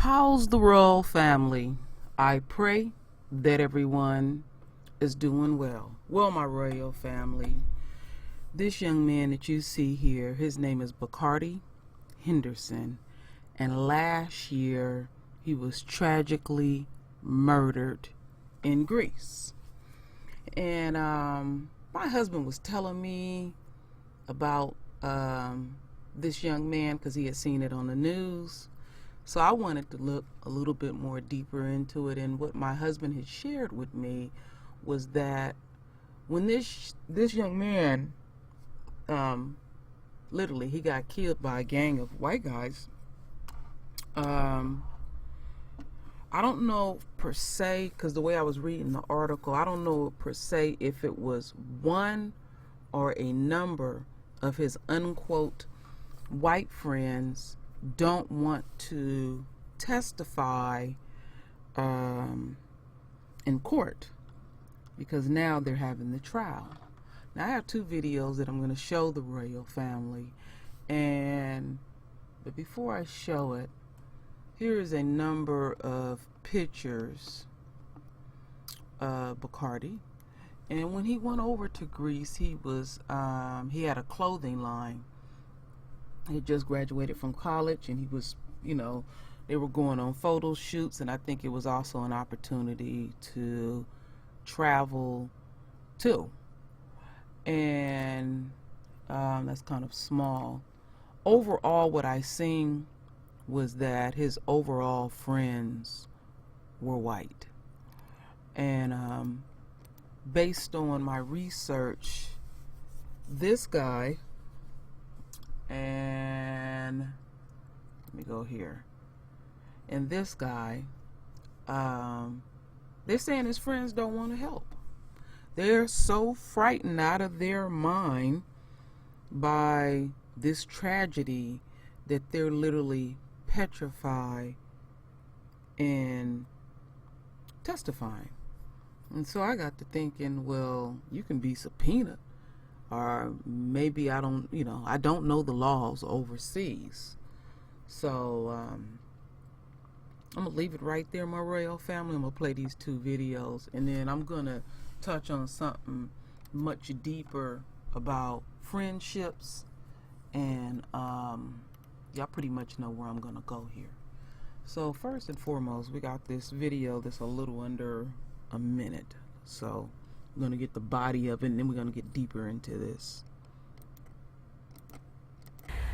How's the royal family? I pray that everyone is doing well. Well, my royal family, this young man that you see here, his name is Bacardi Henderson, and last year he was tragically murdered in Greece. And my husband was telling me about this young man because he had seen it on the news. So I wanted to look a little bit more deeper into it, and what my husband had shared with me was that when this young man, literally, he got killed by a gang of white guys. I don't know per se, because the way I was reading the article, I don't know per se if it was one or a number of his unquote white friends don't want to testify in court because now they're having the trial. Now I have two videos that I'm going to show the royal family, but before I show it, here is a number of pictures of Bacardi. And when he went over to Greece, he had a clothing line. He had just graduated from college, and he was, they were going on photo shoots, and I think it was also an opportunity to travel too. And that's kind of small. Overall, what I seen was that his overall friends were white. And based on my research, this guy, and let me go here, and this guy, they're saying his friends don't want to help. They're so frightened out of their mind by this tragedy that they're literally petrified in testifying. And so I got to thinking, well, you can be subpoenaed, or maybe I don't know the laws overseas. So I'm gonna leave it right there, my royal family. I'm gonna play these two videos, and then I'm gonna touch on something much deeper about friendships, and y'all pretty much know where I'm gonna go here. So first and foremost, we got this video that's a little under a minute, so we're going to get the body of it, and then we're going to get deeper into this.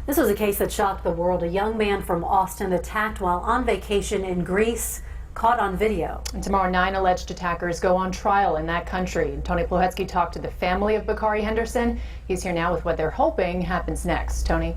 This was a case that shocked the world. A young man from Austin attacked while on vacation in Greece, caught on video. And tomorrow, 9 alleged attackers go on trial in that country. Tony Plohetsky talked to the family of Bacardi Henderson. He's here now with what they're hoping happens next. Tony?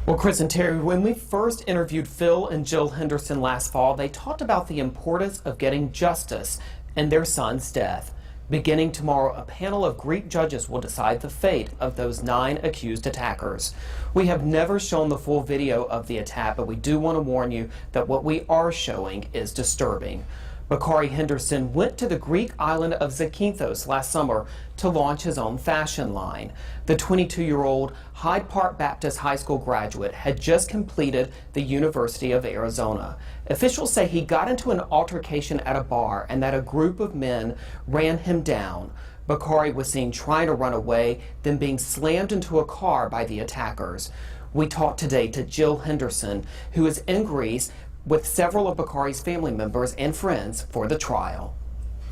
Well, Chris and Terry, when we first interviewed Phil and Jill Henderson last fall, they talked about the importance of getting justice in their son's death. Beginning tomorrow, a panel of Greek judges will decide the fate of those 9 accused attackers. We have never shown the full video of the attack, but we do want to warn you that what we are showing is disturbing. Bacardi Henderson went to the Greek island of Zakynthos last summer to launch his own fashion line. The 22-year-old Hyde Park Baptist High School graduate had just completed the University of Arizona. Officials say he got into an altercation at a bar and that a group of men ran him down. Bacardi was seen trying to run away, then being slammed into a car by the attackers. We talked today to Jill Henderson, who is in Greece with several of Bacardi's family members and friends for the trial.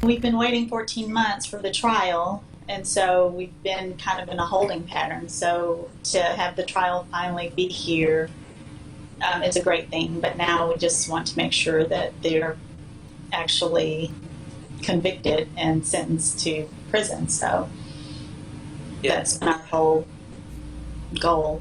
We've been waiting 14 months for the trial, and so we've been kind of in a holding pattern. So to have the trial finally be here is a great thing, but now we just want to make sure that they're actually convicted and sentenced to prison. So that's been our whole goal.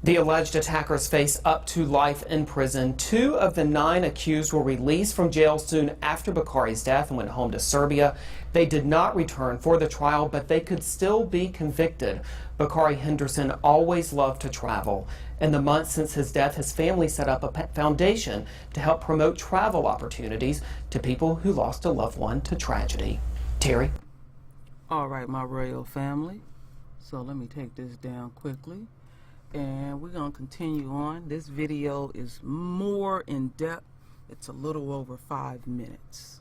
The alleged attackers face up to life in prison. 2 of the 9 accused were released from jail soon after Bacardi's death and went home to Serbia. They did not return for the trial, but they could still be convicted. Bacardi Henderson always loved to travel. In the months since his death, his family set up a foundation to help promote travel opportunities to people who lost a loved one to tragedy. Terry? All right, my royal family. So let me take this down quickly. And we're going to continue on. This video is more in depth. It's a little over 5 minutes.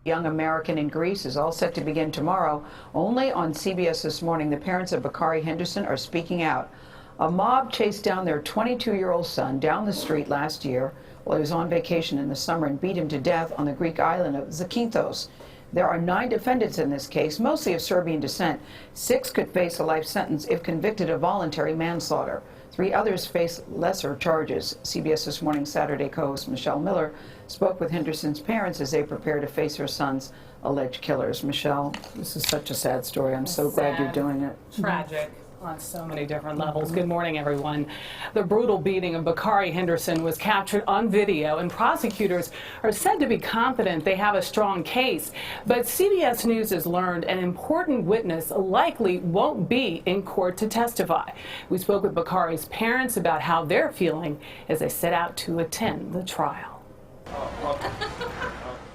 Young American in Greece is all set to begin tomorrow. Only on CBS This Morning, the parents of Bakari Henderson are speaking out. A mob chased down their 22-year-old son down the street last year while he was on vacation in the summer and beat him to death on the Greek island of Zakynthos. There are 9 defendants in this case, mostly of Serbian descent. 6 could face a life sentence if convicted of voluntary manslaughter. 3 others face lesser charges. CBS This Morning Saturday co-host Michelle Miller spoke with Henderson's parents as they prepare to face her son's alleged killers. Michelle, this is such a sad story. I'm so glad you're doing it. Tragic on so many different levels. Good morning, everyone. The brutal beating of Bakari Henderson was captured on video, and prosecutors are said to be confident they have a strong case. But CBS News has learned an important witness likely won't be in court to testify. We spoke with Bakari's parents about how they're feeling as they set out to attend the trial.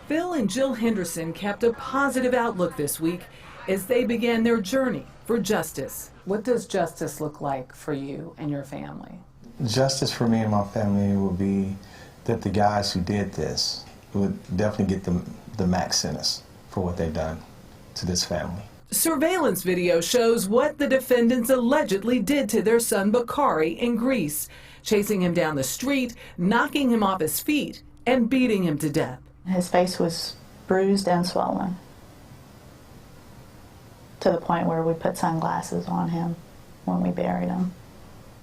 Phil and Jill Henderson kept a positive outlook this week as they began their journey for justice. What does justice look like for you and your family? Justice for me and my family would be that the guys who did this would definitely get the max sentence for what they've done to this family. Surveillance video shows what the defendants allegedly did to their son Bakari in Greece, chasing him down the street, knocking him off his feet, and beating him to death. His face was bruised and swollen, to the point where we put sunglasses on him when we buried him.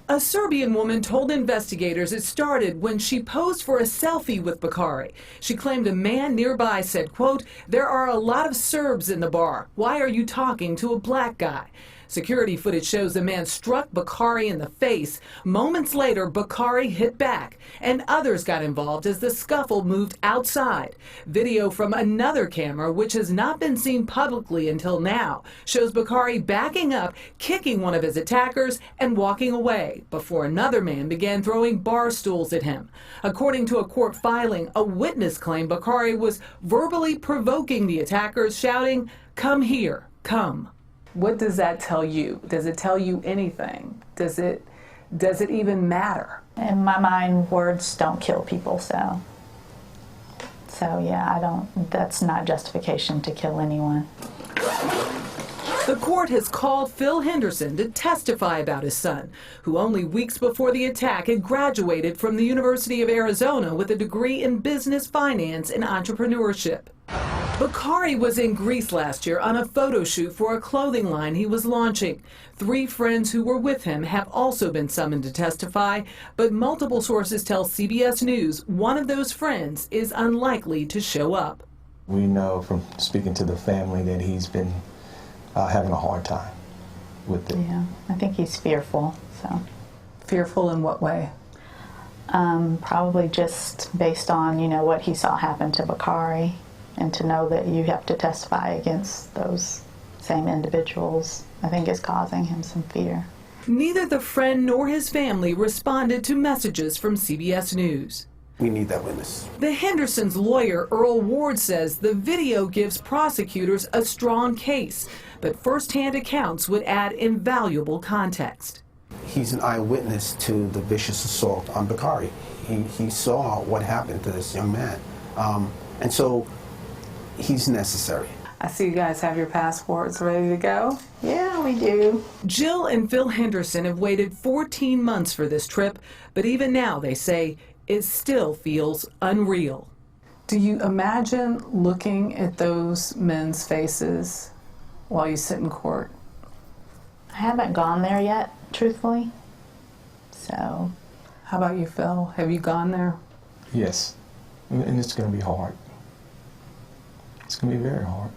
A Serbian woman told investigators it started when she posed for a selfie with Bakari. She claimed a man nearby said, quote, "There are a lot of Serbs in the bar. Why are you talking to a black guy?" Security footage shows the man struck Bakari in the face. Moments later, Bakari hit back, and others got involved as the scuffle moved outside. Video from another camera, which has not been seen publicly until now, shows Bakari backing up, kicking one of his attackers, and walking away before another man began throwing bar stools at him. According to a court filing, a witness claimed Bakari was verbally provoking the attackers, shouting, "Come here, come." What does that tell you? Does it tell you anything? Does it even matter? In my mind, words don't kill people, so yeah, that's not justification to kill anyone. The court has called Phil Henderson to testify about his son, who only weeks before the attack had graduated from the University of Arizona with a degree in business finance and entrepreneurship. Bakari was in Greece last year on a photo shoot for a clothing line he was launching. 3 friends who were with him have also been summoned to testify, but multiple sources tell CBS News one of those friends is unlikely to show up. We know from speaking to the family that he's been having a hard time with it. Yeah, I think he's fearful, so. Fearful in what way? Probably just based on, what he saw happen to Bakari, and to know that you have to testify against those same individuals, I think is causing him some fear. Neither the friend nor his family responded to messages from CBS News. We need that witness. The Hendersons' lawyer, Earl Ward, says the video gives prosecutors a strong case, but first-hand accounts would add invaluable context. He's an eyewitness to the vicious assault on Bakari. He saw what happened to this young man. And so he's necessary. I see you guys have your passports ready to go. Yeah, we do. Jill and Phil Henderson have waited 14 months for this trip, but even now, they say, it still feels unreal. Do you imagine looking at those men's faces while you sit in court? I haven't gone there yet, truthfully, so. How about you, Phil? Have you gone there? Yes, and it's going to be hard. It's going to be very hard.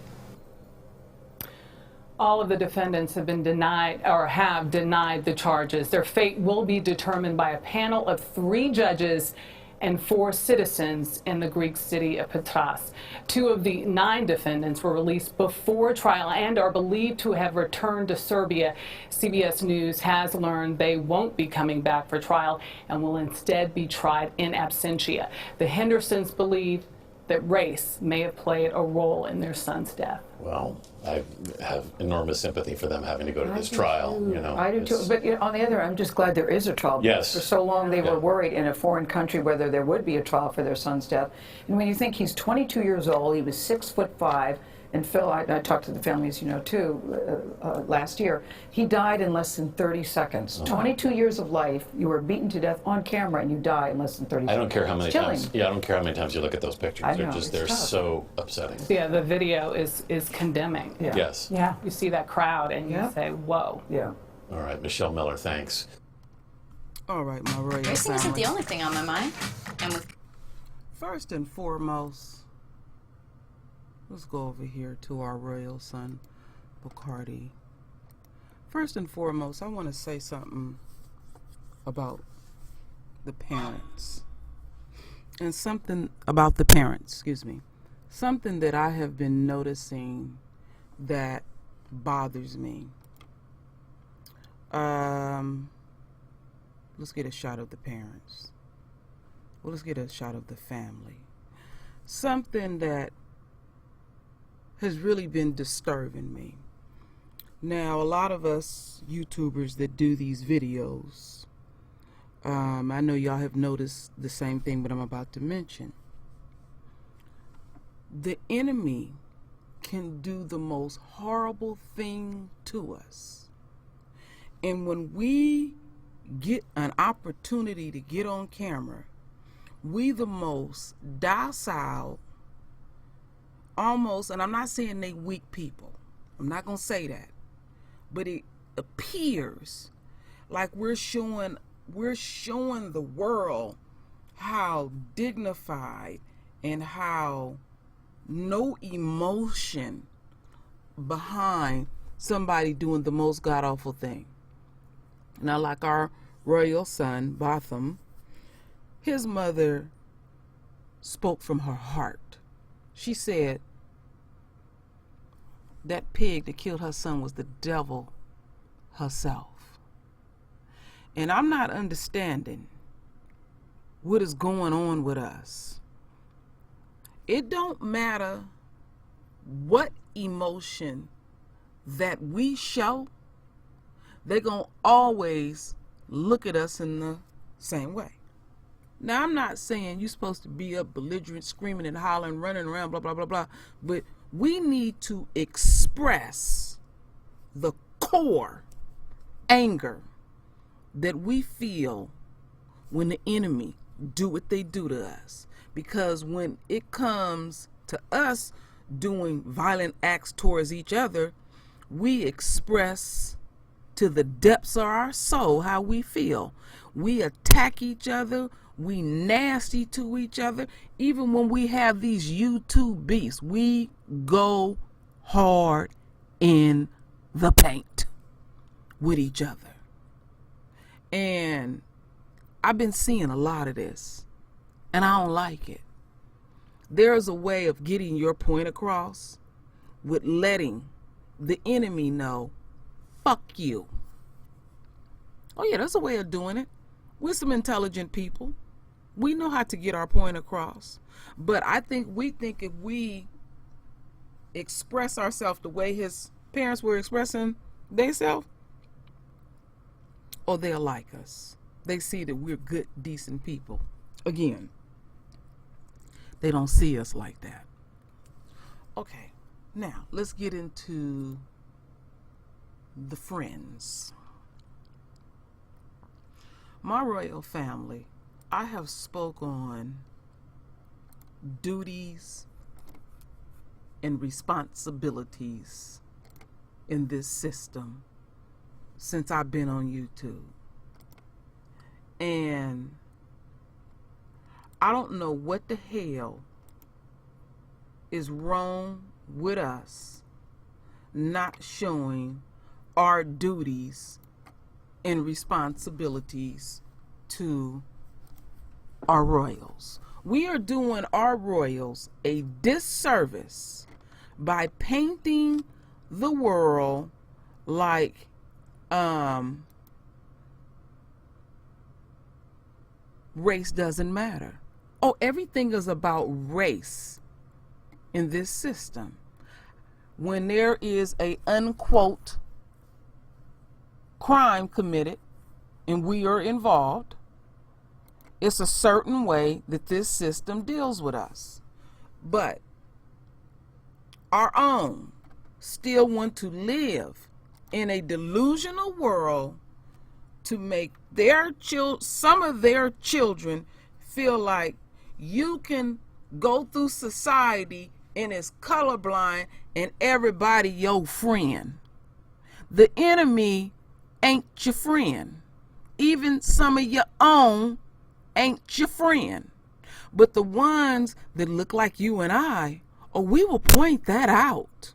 All of the defendants have been denied or have denied the charges. Their fate will be determined by a panel of 3 judges and 4 citizens in the Greek city of Patras. 2 of the 9 defendants were released before trial and are believed to have returned to Serbia. CBS News has learned they won't be coming back for trial and will instead be tried in absentia. The Hendersons believe that race may have played a role in their son's death? Well, I have enormous sympathy for them having to go to this trial. You know, I do too. But on the other hand, I'm just glad there is a trial. Yes. For so long they were worried in a foreign country whether there would be a trial for their son's death. And when you think he's 22 years old, he was 6'5", and Phil, I talked to the family, as you know, too, last year. He died in less than 30 seconds. 22 years of life, you were beaten to death on camera, and you die in less than 30 seconds. I don't care how many It's chilling. times. Yeah, I don't care how many times you look at those pictures. I know, They're tough. so upsetting. Yeah, the video is condemning. Yeah. Yes. Yeah. You see that crowd and you say, whoa. Yeah. All right, Michelle Miller, thanks. All right, my royal Racing isn't family. the only thing on my mind. And with First and foremost, let's go over here to our royal son, Bacardi. First and foremost, I want to say something about the parents. And something about the parents, excuse me. Something that I have been noticing that bothers me. Let's get a shot of the parents. Well, let's get a shot of the family. Something that has really been disturbing me. Now, a lot of us YouTubers that do these videos, I know y'all have noticed the same thing that I'm about to mention. The enemy can do the most horrible thing to us. And when we get an opportunity to get on camera, we the most docile, almost, and I'm not saying they weak people. I'm not going to say that. But it appears like we're showing the world how dignified and how no emotion behind somebody doing the most god-awful thing. Now, like our royal son, Botham, his mother spoke from her heart. She said that pig that killed her son was the devil herself. And I'm not understanding what is going on with us. It don't matter what emotion that we show, they're going to always look at us in the same way. Now, I'm not saying you're supposed to be up belligerent, screaming and hollering, running around, blah, blah, blah, blah. But we need to express the core anger that we feel when the enemy do what they do to us. Because when it comes to us doing violent acts towards each other, we express to the depths of our soul how we feel. We attack each other. We nasty to each other. Even when we have these YouTube beefs, we go hard in the paint with each other. And I've been seeing a lot of this, and I don't like it. There's a way of getting your point across with letting the enemy know, fuck you. Oh yeah, there's a way of doing it. We're some intelligent people. We know how to get our point across. But I think if we express ourselves the way his parents were expressing themselves, or they'll like us. They see that we're good, decent people. Again, they don't see us like that. Okay, now let's get into the friends. My royal family, I have spoke on duties and responsibilities in this system since I've been on YouTube. And I don't know what the hell is wrong with us not showing our duties and responsibilities to our royals. We are doing our royals a disservice by painting the world like race doesn't matter. Oh, everything is about race in this system. When there is a unquote crime committed and we are involved, it's a certain way that this system deals with us. But our own still want to live in a delusional world to make some of their children feel like you can go through society and is colorblind and everybody your friend. The enemy ain't your friend. Even some of your own ain't your friend. But the ones that look like you and I, oh, we will point that out.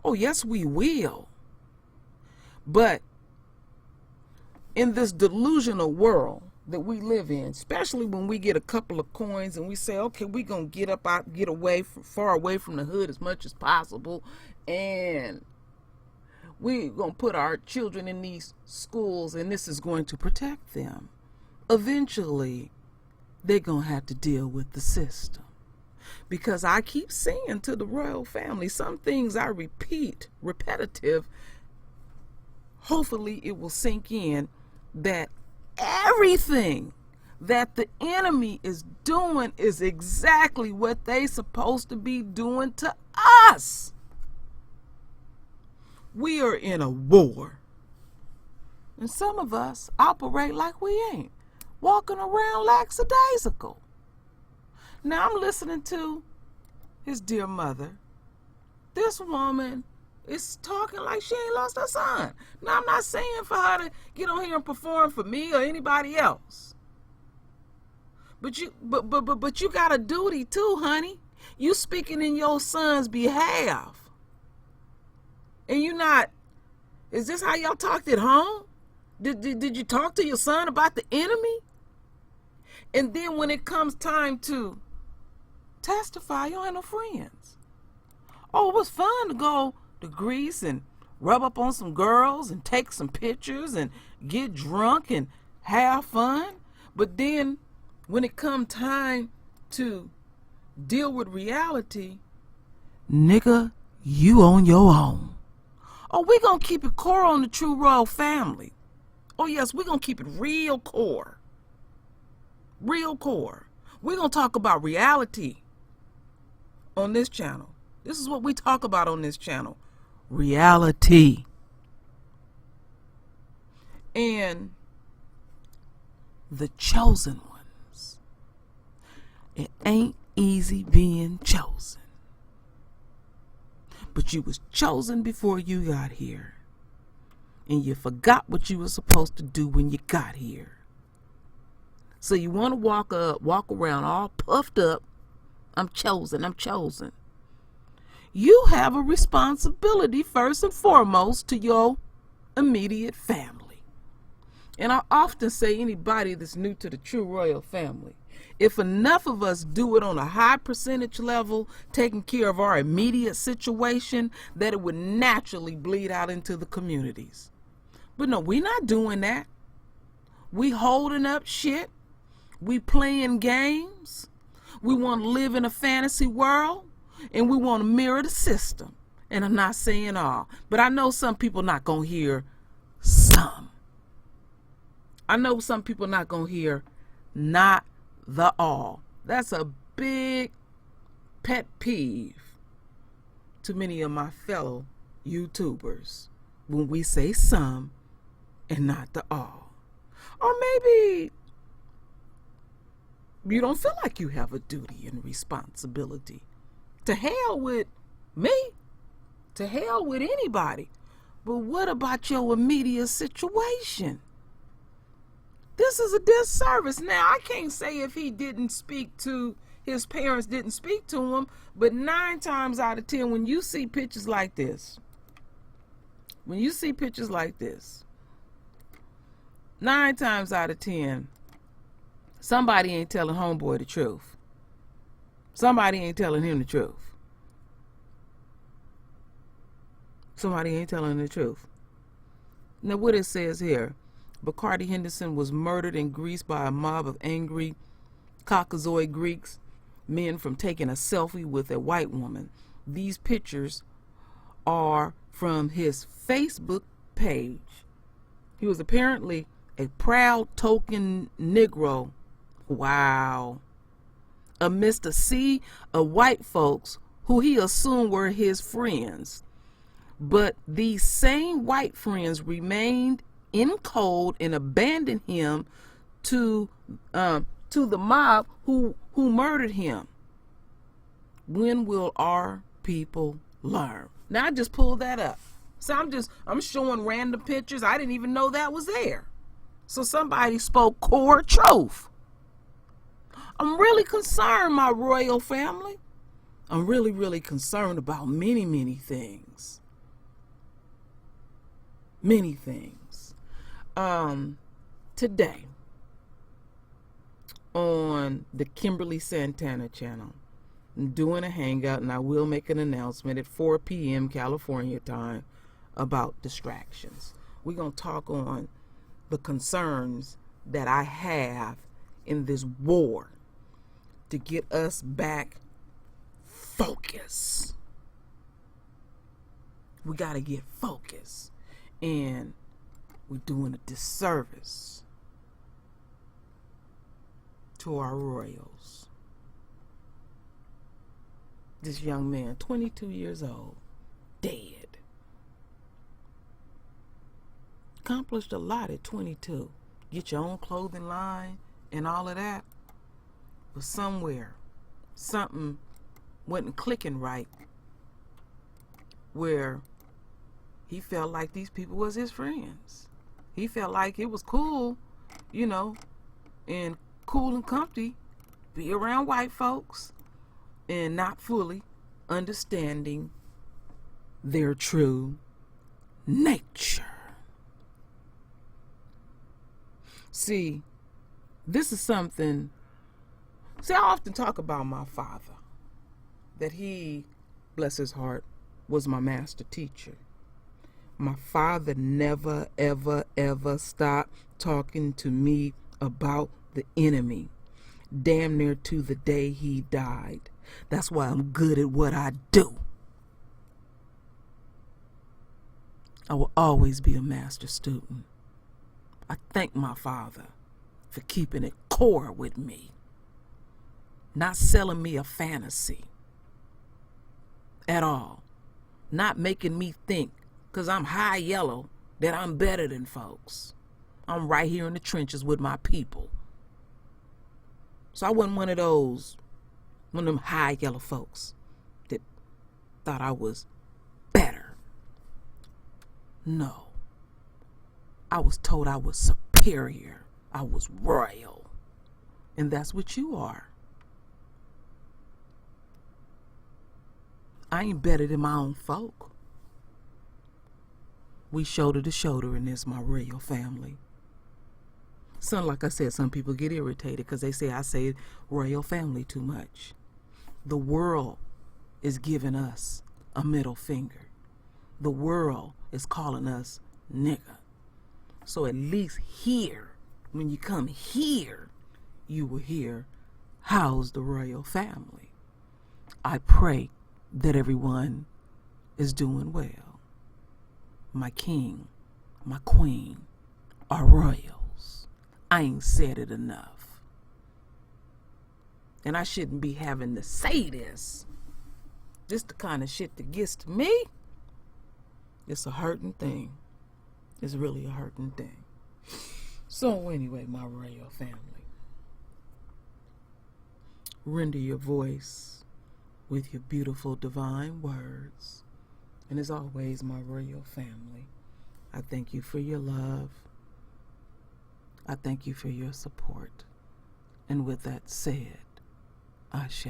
Oh, yes, we will. But in this delusional world that we live in, especially when we get a couple of coins and we say, okay, we're going to get away far away from the hood as much as possible, and we're going to put our children in these schools and this is going to protect them. Eventually, they're going to have to deal with the system. Because I keep saying to the royal family, some things I repeat, repetitive, hopefully it will sink in that everything that the enemy is doing is exactly what they supposed to be doing to us. We are in a war. And some of us operate like we ain't. Walking around lackadaisical. Now I'm listening to his dear mother. This woman is talking like she ain't lost her son. Now I'm not saying for her to get on here and perform for me or anybody else. But you got a duty too, honey. You speaking in your son's behalf. And you not, is this how y'all talked at home? Did you talk to your son about the enemy? And then when it comes time to testify, you ain't no friends. Oh, it was fun to go to Greece and rub up on some girls and take some pictures and get drunk and have fun. But then when it come time to deal with reality, nigga, you on your own. Oh, we gonna keep it core on the True Royal Family. Oh yes, we gonna keep it real core. Real core. We're going to talk about reality on this channel. This is what we talk about on this channel. Reality. And the chosen ones. It ain't easy being chosen. But you was chosen before you got here. And you forgot what you were supposed to do when you got here. So you want to walk around all puffed up. I'm chosen, I'm chosen. You have a responsibility first and foremost to your immediate family. And I often say anybody that's new to the True Royal Family, if enough of us do it on a high percentage level, taking care of our immediate situation, that it would naturally bleed out into the communities. But no, we're not doing that. We holding up shit. We playing games. We want to live in a fantasy world, and we want to mirror the system. And I'm not saying all, but I know some people not going to hear some. I know some people not going to hear not the all. That's a big pet peeve to many of my fellow YouTubers when we say some and not the all. Or maybe you don't feel like you have a duty and responsibility. To hell with me. To hell with anybody. But what about your immediate situation? This is a disservice. Now, I can't say if he didn't speak to, his parents didn't speak to him, but 9 times out of 10, when you see pictures like this, 9 times out of 10, somebody ain't telling homeboy the truth. Somebody ain't telling him the truth. Somebody ain't telling the truth. Now what it says here, Bacardi Henderson was murdered in Greece by a mob of angry Caucasoid Greeks men from taking a selfie with a white woman. These pictures are from his Facebook page. He was apparently a proud token Negro. Wow. Amidst a sea of white folks who he assumed were his friends. But these same white friends remained in cold and abandoned him to the mob who murdered him. When will our people learn? Now I just pulled that up. So I'm showing random pictures. I didn't even know that was there. So somebody spoke core truth. I'm really concerned, my royal family. I'm really, really concerned about many, many things. Many things. Today, on the Kimberly Santana channel, I'm doing a hangout, and I will make an announcement at 4 p.m. California time about distractions. We're going to talk on the concerns that I have in this war to get us back focused. We got to get focused. And we're doing a disservice to our royals. This young man, 22 years old, dead. Accomplished a lot at 22. Get your own clothing line and all of that. But somewhere, something wasn't clicking right, where he felt like these people was his friends. He felt like it was cool, you know, and cool and comfy, be around white folks and not fully understanding their true nature. See, this is something, I often talk about my father, that he, bless his heart, was my master teacher. My father never, ever, ever stopped talking to me about the enemy, damn near to the day he died. That's why I'm good at what I do. I will always be a master student. I thank my father for keeping it core with me, not selling me a fantasy at all, not making me think because I'm high yellow that I'm better than folks. I'm right here in the trenches with my people. So I wasn't one of them high yellow folks that thought I was better. No. I was told I was superior. I was royal. And that's what you are. I ain't better than my own folk. We shoulder to shoulder in this, my royal family. Like I said, some people get irritated because they say I say royal family too much. The world is giving us a middle finger. The world is calling us nigga. So at least here, when you come here, you will hear, how's the royal family? I pray that everyone is doing well. My king, my queen are royals. I ain't said it enough. And I shouldn't be having to say this. This the kind of shit that gets to me. It's a hurting thing. It's really a hurting thing. So anyway, my royal family, render your voice with your beautiful divine words. And as always, my royal family, I thank you for your love. I thank you for your support. And with that said, Ashe.